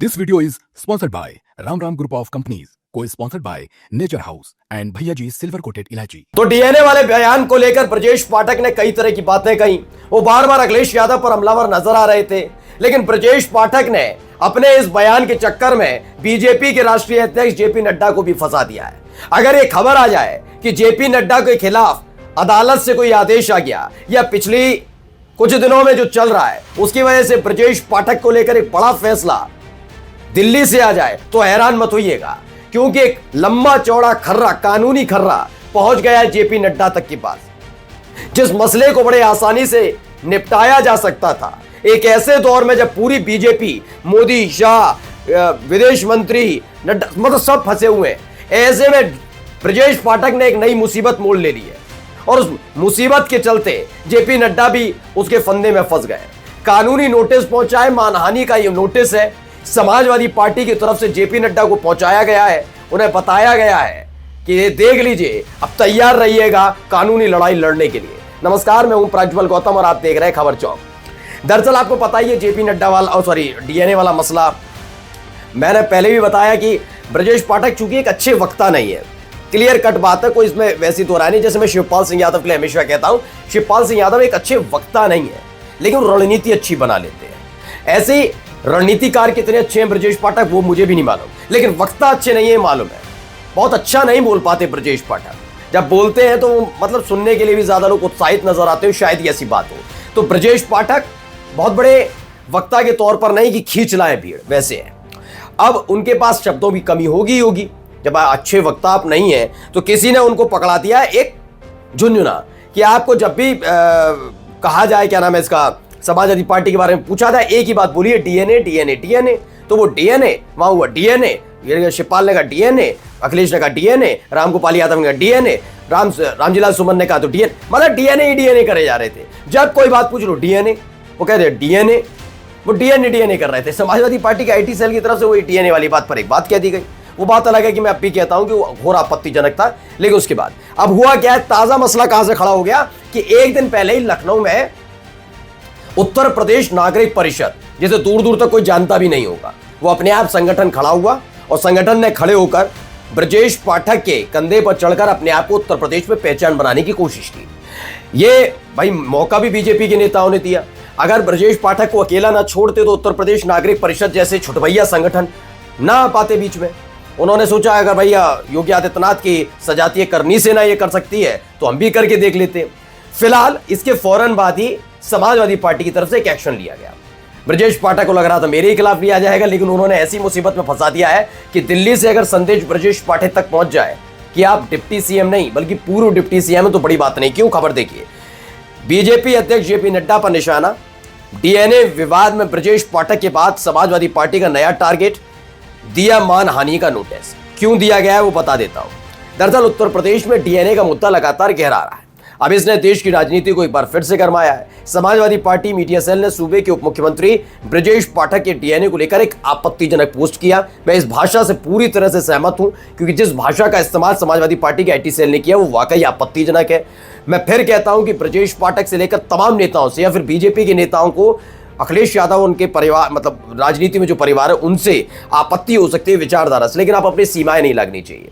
This video is sponsored by Ram Ram Group of Companies, co-sponsored by Nature House and Bhaiya Ji Silver Coated Ilaichi। तो DNA वाले बयान को लेकर ब्रजेश पाठक ने कई तरह की बातें कही। वो बार बार अखिलेश यादव पर हमलावर नजर आ रहे थे, लेकिन ब्रजेश पाठक ने अपने इस बयान के चक्कर में बीजेपी के राष्ट्रीय अध्यक्ष जेपी नड्डा को भी फंसा दिया है। अगर ये खबर आ जाए कि जेपी नड्डा के खिलाफ अदालत से कोई आदेश आ गया या पिछली कुछ दिनों में जो चल रहा है उसकी वजह से ब्रजेश पाठक को लेकर एक बड़ा फैसला दिल्ली से आ जाए, तो हैरान मत होइएगा, क्योंकि एक लंबा चौड़ा खर्रा, कानूनी खर्रा पहुंच गया है जेपी नड्डा तक के पास। जिस मसले को बड़े आसानी से निपटाया जा सकता था, एक ऐसे दौर में जब पूरी बीजेपी, मोदी, शाह, विदेश मंत्री, नड्डा, मतलब सब फंसे हुए हैं, ऐसे में ब्रजेश पाठक ने एक नई मुसीबत मोड़ ले ली है और उस मुसीबत के चलते जेपी नड्डा भी उसके फंदे में फंस गए। कानूनी नोटिस पहुंचा है, मानहानि का ये नोटिस है, समाजवादी पार्टी की तरफ से जेपी नड्डा को पहुंचाया गया है। उन्हें बताया गया है कि ये देख लीजिए, अब तैयार रहिएगा कानूनी लड़ाई लड़ने के लिए। नमस्कार, मैं हूं प्रज्वल गौतम और आप देख रहे हैं खबर चौक। दरअसल आपको पता ही है जेपी नड्डा वाला डीएनए वाला मसला, मैंने पहले भी बताया कि ब्रजेश पाठक चूंकि एक अच्छे वक्ता नहीं है, क्लियर कट बात है, कोई इसमें वैसी दोहराई नहीं। जैसे मैं शिवपाल सिंह यादव के लिए हमेशा कहता हूं, शिवपाल सिंह यादव एक अच्छे वक्ता नहीं है, लेकिन रणनीति अच्छी बना लेते हैं। ऐसे ही रणनीतिकार कितने अच्छे हैं ब्रजेश पाठक, वो मुझे भी नहीं मालूम, लेकिन वक्ता अच्छे नहीं है मालूम है। बहुत अच्छा नहीं बोल पाते ब्रजेश पाठक, जब बोलते हैं तो मतलब सुनने के लिए भी ज्यादा लोग उत्साहित नजर आते हो, शायद ऐसी बात हो। तो ब्रजेश पाठक बहुत बड़े वक्ता के तौर पर नहीं कि खींच लाए भीड़, वैसे हैं। अब उनके पास शब्दों की कमी होगी। जब अच्छे वक्ता आप नहीं है तो किसी ने उनको पकड़ा दिया एक झुंझुना कि आपको जब भी कहा जाए, क्या नाम है इसका, समाजवादी पार्टी के बारे में पूछा था, एक ही बात बोलिए, डीएनए। तो वो डीएनए, वहां हुआ डीएनए, शिवपाल ने कहा डीएनए, अखिलेश ने कहा डीएनए, रामगोपाल यादव ने कहा डीएनए, रामजीलाल सुमन ने कहा तो डीएनए, मतलब डीएनए करे जा रहे थे। जब कोई बात पूछ लो डीएनए, वो कहते डीएनए, वो डीएनए कर रहे थे। समाजवादी पार्टी के आईटी सेल की तरफ से वो डीएनए वाली बात पर एक बात कह दी गई। वो बात अलग है कि मैं अब भी कहता हूं कि वो घोर आपत्तिजनक था, लेकिन उसके बाद अब हुआ क्या है, ताजा मसला कहां से खड़ा हो गया कि एक दिन पहले ही लखनऊ में उत्तर प्रदेश नागरिक परिषद, जिसे दूर दूर तक कोई जानता भी नहीं होगा, वो अपने आप संगठन खड़ा हुआ और संगठन ने खड़े होकर ब्रजेश पाठक के कंधे पर चढ़कर अपने आप को उत्तर प्रदेश में पहचान बनाने की कोशिश की। ये भाई मौका भी बीजेपी के नेताओं ने दिया। अगर ब्रजेश पाठक को अकेला ना छोड़ते तो उत्तर प्रदेश नागरिक परिषद जैसे छुटभैया संगठन ना आ पाते बीच में। उन्होंने सोचा अगर भैया योगी आदित्यनाथ की सजातीय करनी से ना ये कर सकती है तो हम भी करके देख लेते। फिलहाल इसके फौरन बाद ही समाजवादी पार्टी की तरफ से एक एक्शन लिया गया। ब्रजेश पाठक को लग रहा था मेरे ही खिलाफ लिया जाएगा, लेकिन उन्होंने ऐसी मुसीबत में फंसा दिया है कि दिल्ली से अगर संदेश ब्रजेश पाठक तक पहुंच जाए कि आप डिप्टी सीएम नहीं बल्कि पूर्व डिप्टी सीएम है, तो बड़ी बात नहीं। क्यों? खबर देखिए। बीजेपी अध्यक्ष जेपी नड्डा पर निशाना, डीएनए विवाद में ब्रजेश पाठक के बाद समाजवादी पार्टी का नया टारगेट, दिया मानहानि का नोटिस। क्यों दिया गया है वो बता देता हूं। दरअसल उत्तर प्रदेश में डीएनए का मुद्दा लगातार गहरा रहा है। अब इसने देश की राजनीति को एक बार फिर से गरमाया है। समाजवादी पार्टी मीडिया सेल ने सूबे के उप मुख्यमंत्री ब्रजेश पाठक के डीएनए को लेकर एक आपत्तिजनक पोस्ट किया। मैं इस भाषा से पूरी तरह से सहमत हूं, क्योंकि जिस भाषा का इस्तेमाल समाजवादी पार्टी के आईटी सेल ने किया वो वाकई आपत्तिजनक है। मैं फिर कहता हूं कि ब्रजेश पाठक से लेकर तमाम नेताओं से या फिर बीजेपी के नेताओं को, अखिलेश यादव, उनके परिवार, मतलब राजनीति में जो परिवार है, उनसे आपत्ति हो सकती है विचारधारा से, लेकिन आप अपनी सीमाएं नहीं लगनी चाहिए।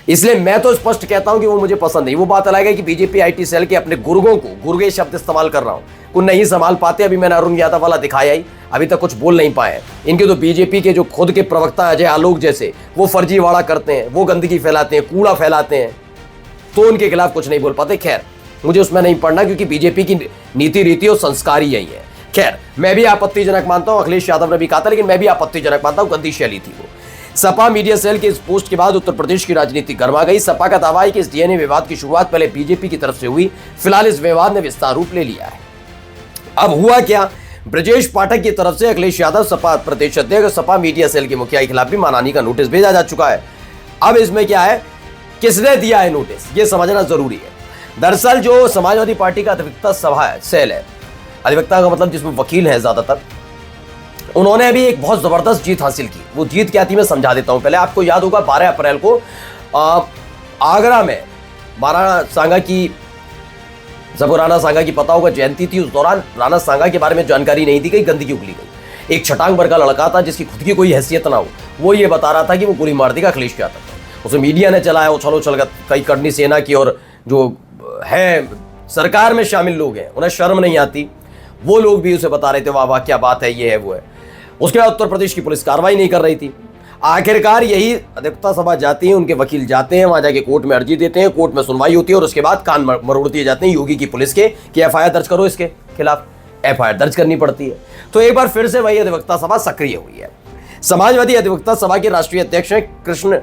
इसलिए मैं तो स्पष्ट कहता हूं कि वो मुझे पसंद नहीं। वो बात अलग है कि बीजेपी आईटी सेल के अपने गुर्गों को, गुर्गे शब्द इस्तेमाल कर रहा हूं, को नहीं संभाल पाते। अभी मैंने अरुण यादव वाला दिखाया ही, अभी तक कुछ बोल नहीं पाए। इनके तो बीजेपी के जो खुद के प्रवक्ता अजय आलोक जैसे, वो फर्जीवाड़ा करते हैं, वो गंदगी फैलाते हैं, कूड़ा फैलाते हैं, तो उनके खिलाफ कुछ नहीं बोल पाते। खैर, मुझे उसमें नहीं पढ़ना, क्योंकि बीजेपी की नीति, रीति और संस्कार ही यही है। खैर, मैं भी आपत्तिजनक मानता हूं, अखिलेश यादव ने भी कहा था, लेकिन मैं भी आपत्तिजनक मानता हूं, गंदी शैली थी वो। सपा मीडिया सेल के इस पोस्ट के बाद उत्तर प्रदेश की राजनीति गर्मा गई। सपा का दावा है कि इस डीएनए विवाद की शुरुआत पहले बीजेपी की तरफ से हुई। फिलहाल इस विवाद ने विस्तार रूप ले लिया है। अब हुआ क्या, ब्रजेश पाठक की तरफ से अखिलेश यादव, सपा प्रदेश अध्यक्ष, सपा मीडिया सेल के मुखिया के खिलाफ भी मानहानि का नोटिस भेजा जा चुका है। अब इसमें क्या है, किसने दिया है नोटिस, ये समझना जरूरी है। दरअसल जो समाजवादी पार्टी का अधिवक्ता सभा है, सेल है, अधिवक्ता का मतलब जिसमें वकील है ज्यादातर, उन्होंने अभी एक बहुत जबरदस्त जीत हासिल की। वो जीत क्या थी मैं समझा देता हूं। पहले आपको याद होगा 12 अप्रैल को आगरा में महाराणा सांगा की, जब राणा सांगा की पता होगा जयंती थी, उस दौरान राणा सांगा के बारे में जानकारी नहीं दी गई, गंदगी उगली गई। एक छटांग भर का लड़का था जिसकी खुद की कोई हैसियत ना हो, वो ये बता रहा था कि वो गोली मार देगा अखिलेश यादव। उसे मीडिया ने चलाया, उछल उछल कई करनी सेना की, और जो है सरकार में शामिल लोग हैं उन्हें शर्म नहीं आती, वो लोग भी उसे बता रहे थे वाह वाह क्या बात है, ये है वो है। उसके बाद उत्तर प्रदेश की पुलिस कार्रवाई नहीं कर रही थी। आखिरकार यही अधिवक्ता सभा जाती है, उनके वकील जाते हैं वहां जाके कोर्ट में अर्जी देते हैं, कोर्ट में सुनवाई होती है और उसके बाद कान मरोड़ दिए जाते हैं योगी की पुलिस के कि एफआईआर दर्ज करो, इसके खिलाफ एफआईआर दर्ज करनी पड़ती है। तो एक बार फिर से वही अधिवक्ता सभा सक्रिय हुई है। समाजवादी अधिवक्ता सभा के राष्ट्रीय अध्यक्ष कृष्ण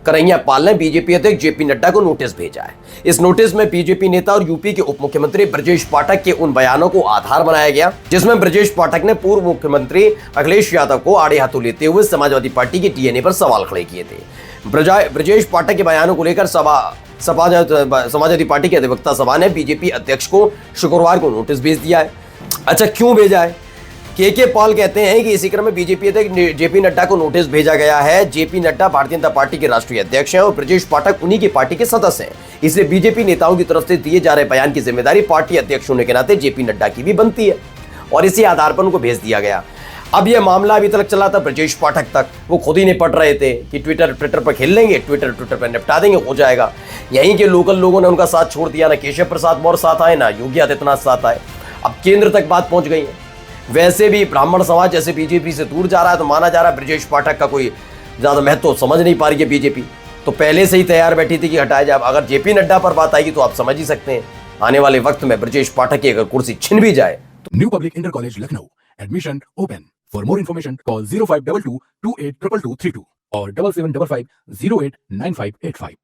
करैया पाल ने बीजेपी अध्यक्ष जेपी नड्डा को नोटिस भेजा है। इस नोटिस में बीजेपी नेता और यूपी के उप मुख्यमंत्री ब्रजेश पाठक के उन बयानों को आधार बनाया गया जिसमें ब्रजेश पाठक ने पूर्व मुख्यमंत्री अखिलेश यादव को आड़े हाथों लेते हुए समाजवादी पार्टी के डीएनए पर सवाल खड़े किए थे। ब्रजेश पाठक के बयानों को लेकर समाजवादी पार्टी के अधिवक्ता सभा ने बीजेपी अध्यक्ष को शुक्रवार को नोटिस भेज दिया है। अच्छा, क्यों भेजा है? के पाल कहते हैं कि इसी क्रम में बीजेपी अध्यक्ष जेपी नड्डा को नोटिस भेजा गया है। जेपी नड्डा भारतीय जनता पार्टी के राष्ट्रीय अध्यक्ष हैं और ब्रजेश पाठक उन्हीं की पार्टी के सदस्य हैं, इसलिए बीजेपी नेताओं की तरफ से दिए जा रहे बयान की जिम्मेदारी पार्टी अध्यक्ष होने के नाते जेपी नड्डा की भी बनती है और इसी आधार पर उनको भेज दिया गया। अब यह मामला अभी तक चला था ब्रजेश पाठक तक, वो खुद ही निपट रहे थे कि ट्विटर पर खेल लेंगे, ट्विटर पर निपटा देंगे, हो जाएगा। यहीं के लोकल लोगों ने उनका साथ छोड़ दिया, ना केशव प्रसाद मौर्य साथ आए, ना योगी आदित्यनाथ साथ आए। अब केंद्र तक बात पहुंच गई है। वैसे भी ब्राह्मण समाज जैसे बीजेपी से दूर जा रहा है, तो माना जा रहा है ब्रजेश पाठक का कोई ज्यादा महत्व समझ नहीं पा रही है बीजेपी, तो पहले से ही तैयार बैठी थी कि हटाया जाए। अगर जेपी नड्डा पर बात आएगी तो आप समझ ही सकते हैं आने वाले वक्त में ब्रजेश पाठक की अगर कुर्सी छिन भी जाए। New public inter college Lucknow, admission open. For more information call 0522 282232 और 7755 089585।